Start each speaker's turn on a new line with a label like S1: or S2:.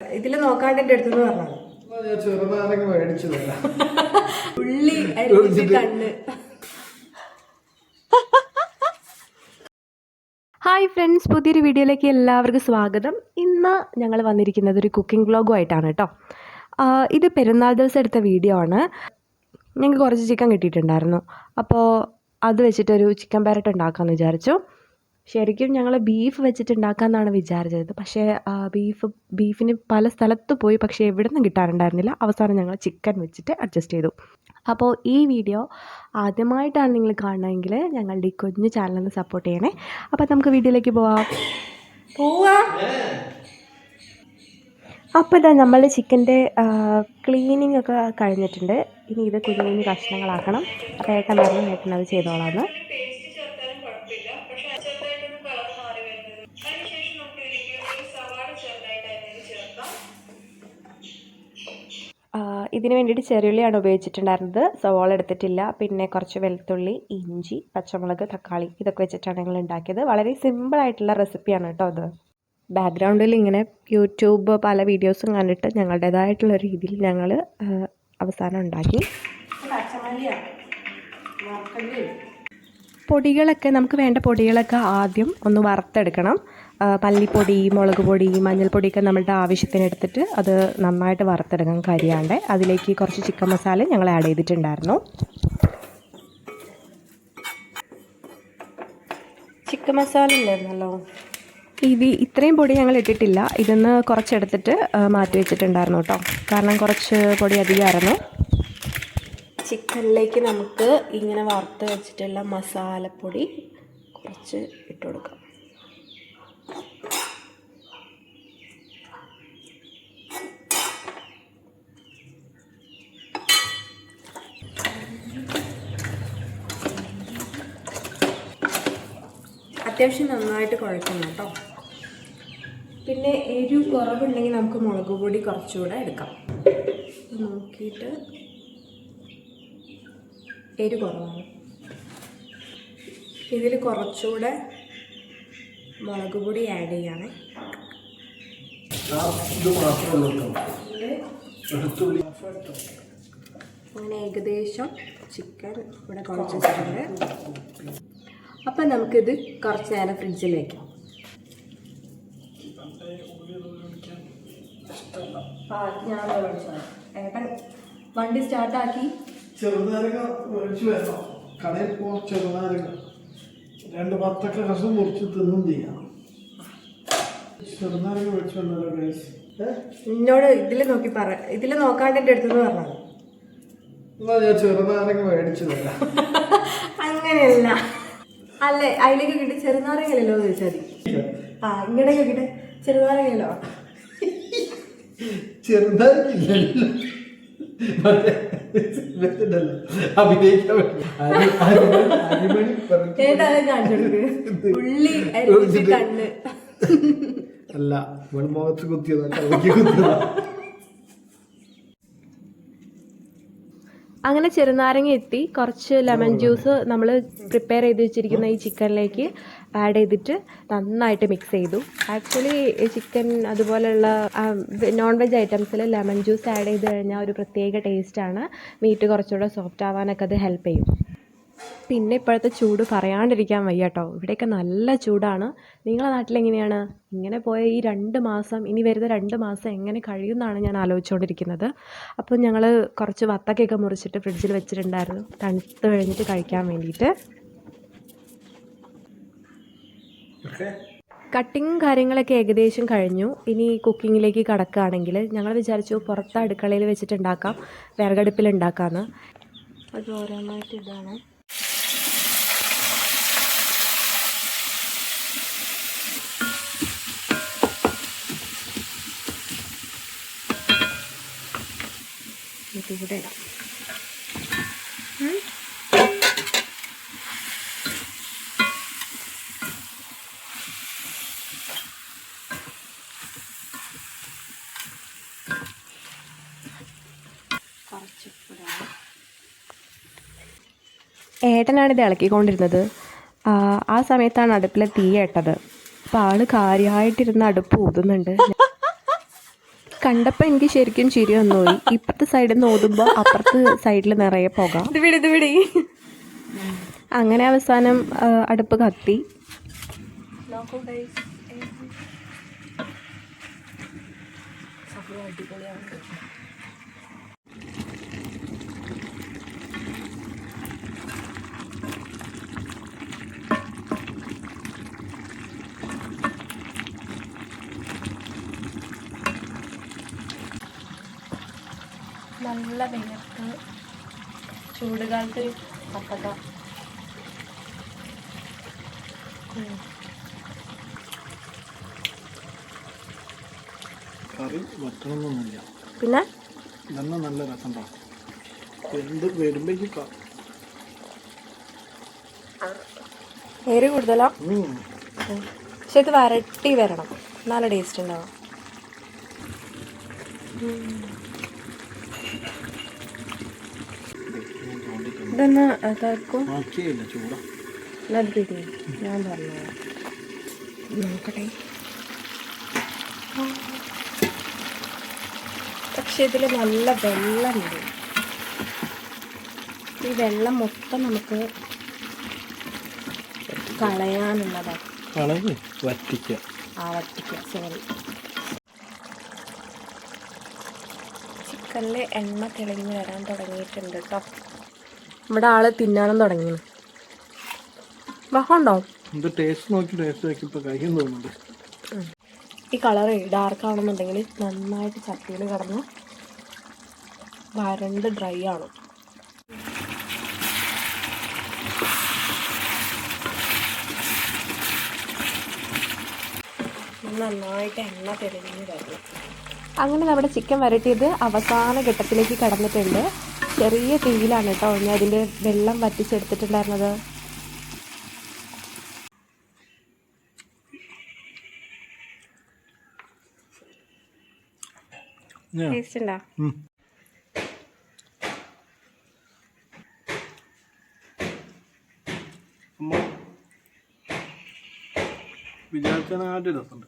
S1: ഇതില് നോക്കാണ്ട് എന്റെ അടുത്ത് പറഞ്ഞത്
S2: ചെറുനാരങ്ങ മേടിച്ചതല്ല
S1: ഉള്ളി അരിഞ്ഞിട്ട് കണ്ണ്. ഹായ് ഫ്രണ്ട്സ്, പുതിയൊരു വീഡിയോയിലേക്ക് എല്ലാവർക്കും സ്വാഗതം. ഇന്ന് ഞങ്ങൾ വന്നിരിക്കുന്നത് ഒരു കുക്കിംഗ് വ്ളോഗുമായിട്ടാണ് കേട്ടോ. ഇത് പെരുന്നാൾ ദിവസം എടുത്ത വീഡിയോ ആണ്. ഞങ്ങൾക്ക് കുറച്ച് ചിക്കൻ കിട്ടിയിട്ടുണ്ടായിരുന്നു, അപ്പോൾ അത് വെച്ചിട്ടൊരു ചിക്കൻ പെരട്ട് ഉണ്ടാക്കാമെന്ന് വിചാരിച്ചു. ശരിക്കും ഞങ്ങൾ ബീഫ് വെച്ചിട്ടുണ്ടാക്കാമെന്നാണ് വിചാരിച്ചത്. പക്ഷേ ബീഫിന് പല സ്ഥലത്ത് പോയി, പക്ഷേ എവിടെ നിന്നും കിട്ടാറുണ്ടായിരുന്നില്ല. അവസാനം ഞങ്ങൾ ചിക്കൻ വെച്ചിട്ട് അഡ്ജസ്റ്റ് ചെയ്തു. അപ്പോൾ ഈ വീഡിയോ ആദ്യമായിട്ടാണ് നിങ്ങൾ കാണണമെങ്കിൽ ഞങ്ങളുടെ ഈ കുഞ്ഞു ചാനലൊന്ന് സപ്പോർട്ട് ചെയ്യണേ. അപ്പോൾ നമുക്ക് വീഡിയോയിലേക്ക് പോവാം. അപ്പോൾ ഇതാ നമ്മൾ ചിക്കൻ്റെ ക്ലീനിങ് ഒക്കെ കഴിഞ്ഞിട്ടുണ്ട്. ഇനി ഇത് കുഞ്ഞു കുഞ്ഞു കഷ്ണങ്ങളാക്കണം. അപ്പോൾ ഏട്ടൻ പറഞ്ഞു ഏട്ടനത് ചെയ്തോളാമെന്ന്. ഇതിന് വേണ്ടിയിട്ട് ചെറിയുള്ളിയാണ് ഉപയോഗിച്ചിട്ടുണ്ടായിരുന്നത്. സവാള എടുത്തിട്ടില്ല. പിന്നെ കുറച്ച് വെളുത്തുള്ളി, ഇഞ്ചി, പച്ചമുളക്, തക്കാളി ഇതൊക്കെ വെച്ചിട്ടാണ് ഞങ്ങൾ ഉണ്ടാക്കിയത്. വളരെ സിമ്പിളായിട്ടുള്ള റെസിപ്പിയാണ് കേട്ടോ അത്. ബാക്ക്ഗ്രൗണ്ടിൽ ഇങ്ങനെ യൂട്യൂബ് പല വീഡിയോസും കണ്ടിട്ട് ഞങ്ങളുടേതായിട്ടുള്ള രീതിയിൽ ഞങ്ങൾ അവസാനം ഉണ്ടാക്കി. പൊടികളൊക്കെ നമുക്ക് വേണ്ട പൊടികളൊക്കെ ആദ്യം ഒന്ന് വറുത്തെടുക്കണം. മല്ലിപ്പൊടി, മുളക് പൊടി, മഞ്ഞൾപ്പൊടിയൊക്കെ നമ്മളുടെ ആവശ്യത്തിന് എടുത്തിട്ട് അത് നന്നായിട്ട് വറുത്തെടുക്കണം കരിയാണ്ട്. അതിലേക്ക് കുറച്ച് ചിക്കൻ മസാല ഞങ്ങൾ ആഡ് ചെയ്തിട്ടുണ്ടായിരുന്നു. ചിക്കൻ മസാല ഇല്ലായിരുന്നല്ലോ. ഇത്രയും പൊടി ഞങ്ങൾ ഇട്ടിട്ടില്ല. ഇതിന്ന് കുറച്ചെടുത്തിട്ട് മാറ്റി വെച്ചിട്ടുണ്ടായിരുന്നു കേട്ടോ, കാരണം കുറച്ച് പൊടി അധികമായിരുന്നു. ചിക്കനിലേക്ക് നമുക്ക് ഇങ്ങനെ വറുത്ത് വെച്ചിട്ടുള്ള മസാലപ്പൊടി കുറച്ച് ഇട്ട് കൊടുക്കാം. അത്യാവശ്യം നന്നായിട്ട് കുഴക്കണം കേട്ടോ. പിന്നെ എരിവ് കുറവുണ്ടെങ്കിൽ നമുക്ക് മുളക് പൊടി കുറച്ചുകൂടെ എടുക്കാം. നോക്കിയിട്ട് എരിവ് കുറവാണ്. ഇതിൽ കുറച്ചുകൂടെ മുളക് പൊടി ആഡ് ചെയ്യണേ. അങ്ങനെ ഏകദേശം ചിക്കൻ ഇവിടെ കുറച്ച് വെച്ചിട്ടുണ്ട്. അപ്പം നമുക്കിത് കുറച്ച് നേരം ഫ്രിഡ്ജിൽ വയ്ക്കാം. ഞാൻ ഏട്ടൻ വണ്ടി സ്റ്റാർട്ടാക്കി.
S2: ചെറുനാരങ്ങ മേടിച്ചു വരണം. കടയിൽ പോകാൻ ചെറുനാരങ്ങ 2 വത്തക്ക കഷ്ണം മുറിച്ച് തിന്നും ചെയ്യാം. ചെറുനാരങ്ങ മേടിച്ചു വന്നല്ലോ ഗൈസ്.
S1: എന്നോട് ഇതിൽ നോക്കി ഇതിൽ നോക്കാണ്ട് എൻ്റെ അടുത്ത് പറഞ്ഞത്.
S2: എന്നാ ഞാൻ ചെറുനാരങ്ങ മേടിച്ചതല്ല.
S1: അങ്ങനെയല്ല, അല്ലേ അതിലേക്ക് കിട്ടി ചെറുനാരങ്ങയല്ലോ എന്ന് ചോദിച്ചാൽ മതി. ഇങ്ങനെയൊക്കെ കിട്ടെ ചെറുനാരങ്ങയല്ലോ.
S2: ചെറുനാരങ്ങ
S1: ഉള്ളി അരിഞ്ഞിട്ട് കണ്ണ്
S2: അല്ല, മുഖത്ത് കുത്തിയതാ.
S1: അങ്ങനെ ചെറുനാരങ്ങ എത്തി കുറച്ച് ലെമൺ ജ്യൂസ് നമ്മൾ പ്രിപ്പയർ ചെയ്ത് വെച്ചിരിക്കുന്ന ഈ ചിക്കനിലേക്ക് ആഡ് ചെയ്തിട്ട് നന്നായിട്ട് മിക്സ് ചെയ്തു. ആക്ച്വലി ചിക്കൻ അതുപോലെയുള്ള നോൺ വെജ് ഐറ്റംസിൽ ലെമൺ ജ്യൂസ് ആഡ് ചെയ്ത് കഴിഞ്ഞാൽ ഒരു പ്രത്യേക ടേസ്റ്റാണ്. മീറ്റ് കുറച്ചുകൂടെ സോഫ്റ്റ് ആവാനൊക്കെ അത് ഹെൽപ്പ് ചെയ്യും. പിന്നെ ഇപ്പോഴത്തെ ചൂട് പറയാണ്ടിരിക്കാൻ വയ്യ കേട്ടോ. ഇവിടെയൊക്കെ നല്ല ചൂടാണ്. നിങ്ങളുടെ നാട്ടിലെങ്ങനെയാണ്? ഇങ്ങനെ പോയ ഈ 2 മാസം, ഇനി വരുന്ന 2 മാസം എങ്ങനെ കഴിയുമെന്നാണ് ഞാൻ ആലോചിച്ചുകൊണ്ടിരിക്കുന്നത്. അപ്പോൾ ഞങ്ങൾ കുറച്ച് വത്തക്കയൊക്കെ മുറിച്ചിട്ട് ഫ്രിഡ്ജിൽ വെച്ചിട്ടുണ്ടായിരുന്നു, തണുത്ത് കഴിഞ്ഞിട്ട് കഴിക്കാൻ വേണ്ടിയിട്ട്. കട്ടിങ് കാര്യങ്ങളൊക്കെ ഏകദേശം കഴിഞ്ഞു. ഇനി കുക്കിങ്ങിലേക്ക് കടക്കുകയാണെങ്കിൽ ഞങ്ങൾ വിചാരിച്ചു പുറത്ത് അടുക്കളയിൽ വെച്ചിട്ടുണ്ടാക്കാം, വിറകടുപ്പിൽ ഉണ്ടാക്കാമെന്ന്. അത് ഓരോന്നായിട്ട് ഇതാണ്. ഇതിവിടെ ഇടാം. ഏട്ടനാണിത് ഇളക്കിക്കൊണ്ടിരുന്നത്. ആ സമയത്താണ് അടുപ്പിലെ തീ ഇട്ടത്. അപ്പോൾ ആൾ കാര്യമായിട്ടിരുന്ന് അടുപ്പ് ഊതുന്നുണ്ട്. കണ്ടപ്പോൾ എനിക്ക് ശരിക്കും ചിരി വന്നുപോയി. ഇപ്പുറത്തെ സൈഡിൽ നിന്ന് ഓതുമ്പോൾ അപ്പുറത്തെ സൈഡിൽ നിറയെ പോകാം. ഇത് വിടി. അങ്ങനെ അവസാനം അടുപ്പ് കത്തി. നല്ല വെയിലത്ത് ചൂടുകാലത്തൊരു പപ്പട.
S2: കറി വറ്റണമെന്നൊന്നുമില്ല,
S1: പിന്നെ
S2: ഇതന്നെ നല്ല രസം ഉണ്ടാവും. എന്ത് വരുമ്പോഴേക്ക്
S1: ഏരി കൂടുതലാ. പക്ഷെ ഇത് വരട്ടി വരണം, നല്ല ടേസ്റ്റ് ഉണ്ടാവും. ഇതൊന്ന് തർക്കും ഞാൻ പറഞ്ഞു നോക്കട്ടെ. പക്ഷെ ഇതിൽ നല്ല വെള്ളമുണ്ട്. ഈ വെള്ളം മൊത്തം നമുക്ക് കളയാനുള്ളതാണ്. വറ്റിക്കുക സോറി. ചിക്കനിൽ എണ്ണ തെളിഞ്ഞ് വരാൻ തുടങ്ങിയിട്ടുണ്ട് കേട്ടോ. നമ്മുടെ ആള് തിന്നാനും തുടങ്ങി. ബഹുണ്ടോ? ഈ കളറ് ഡാർക്ക് ആണെന്നുണ്ടെങ്കിൽ നന്നായിട്ട് ചട്ടിയിൽ കിടന്ന് വരണ്ട് ഡ്രൈ ആണ്. നന്നായിട്ട് എണ്ണ തെളിഞ്ഞ് വരണം. അങ്ങനെ നമ്മുടെ ചിക്കൻ വരട്ടിയത് അവസാന ഘട്ടത്തിലേക്ക് കടന്നിട്ടുണ്ട്. ചെറിയ തീയിലാണ് കേട്ടോ ഞാൻ അതിൻ്റെ വെള്ളം വറ്റിച്ചെടുത്തിട്ടുണ്ടായിരുന്നത്. ടേസ്റ്റ് ഉണ്ടോ?
S2: വിചാരിച്ചാൽ രസമുണ്ട്.